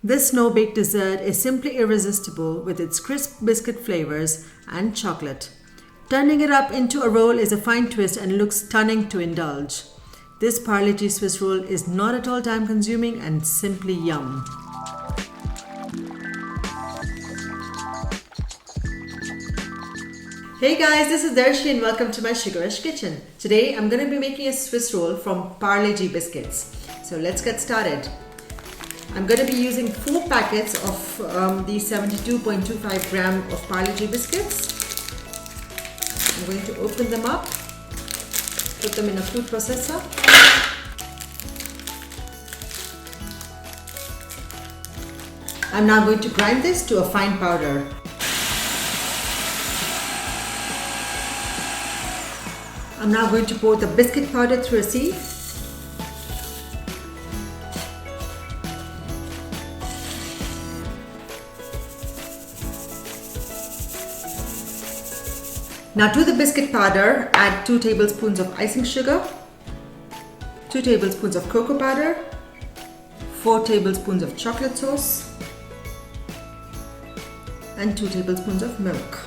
This snow-baked dessert is simply irresistible with its crisp biscuit flavors and chocolate. Turning it up into a roll is a fine twist and looks stunning to indulge. This Parle G Swiss roll is not at all time consuming and simply yum. Hey guys, this is Darshi and welcome to my Sugarush kitchen. Today I'm going to be making a Swiss roll from Parle G biscuits. So let's get started. I'm going to be using 4 packets of the 72.25 gram of Parle G biscuits. I'm going to open them up, put them in a food processor. I'm now going to grind this to a fine powder. I'm now going to pour the biscuit powder through a sieve. Now to the biscuit powder, add 2 tablespoons of icing sugar, 2 tablespoons of cocoa powder, 4 tablespoons of chocolate sauce, and 2 tablespoons of milk.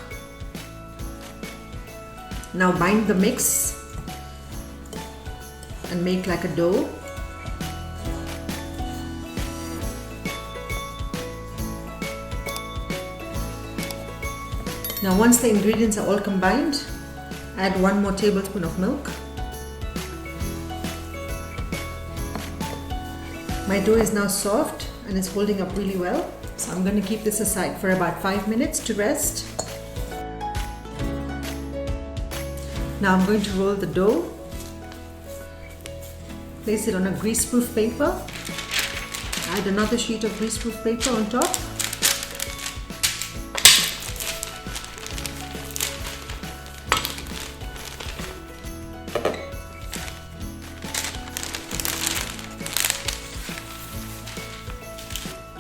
Now bind the mix and make like a dough. Now once the ingredients are all combined, add 1 more tablespoon of milk. My dough is now soft and is holding up really well. So I'm going to keep this aside for about 5 minutes to rest. Now I'm going to roll the dough. Place it on a greaseproof paper. Add another sheet of greaseproof paper on top.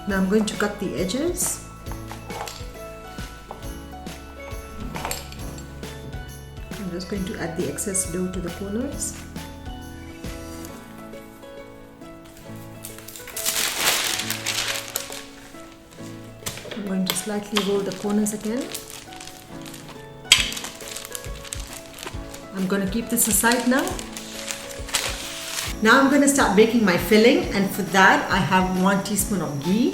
Now I'm going to cut the edges. I'm just going to add the excess dough to the corners. I'm going to slightly roll the corners again. I'm going to keep this aside now. Now I'm going to start baking my filling, and for that I have 1 teaspoon of ghee.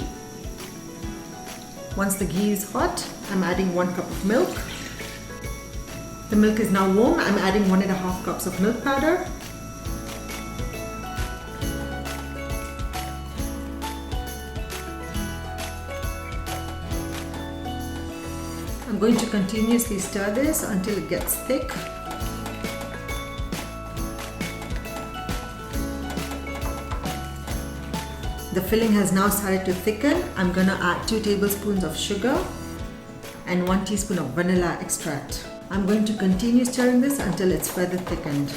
Once the ghee is hot, I'm adding 1 cup of milk. The milk is now warm. I'm adding 1.5 cups of milk powder. I'm going to continuously stir this until it gets thick. The filling has now started to thicken. I'm going to add 2 tablespoons of sugar and 1 teaspoon of vanilla extract. I'm going to continue stirring this until it's further thickened.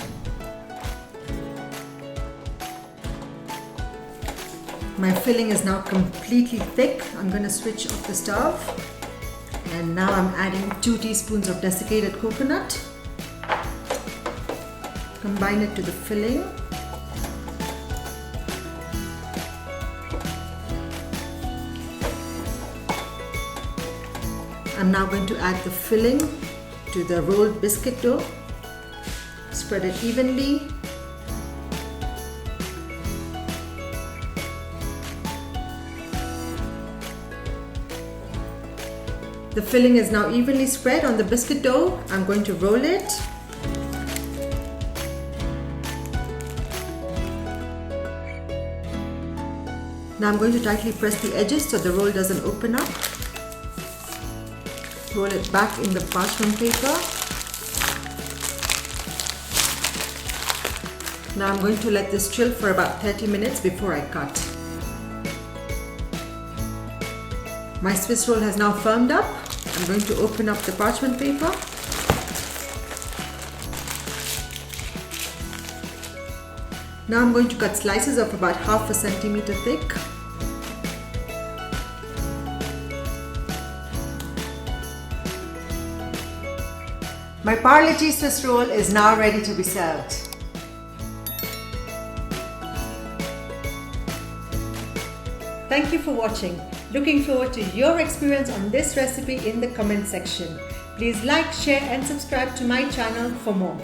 My filling is now completely thick. I'm going to switch off the stove. And now I'm adding 2 teaspoons of desiccated coconut. Combine it to the filling. I'm now going to add the filling to the rolled biscuit dough. Spread it evenly. The filling is now evenly spread on the biscuit dough. I'm going to roll it. Now I'm going to tightly press the edges so the roll doesn't open up. Roll it back in the parchment paper. Now I'm going to let this chill for about 30 minutes before I cut. My Swiss roll has now firmed up. I'm going to open up the parchment paper. Now I'm going to cut slices of about 1/2 centimeter thick. My Parle G Swiss roll is now ready to be served. Thank you for watching. Looking forward to your experience on this recipe in the comment section. Please like, share and subscribe to my channel for more.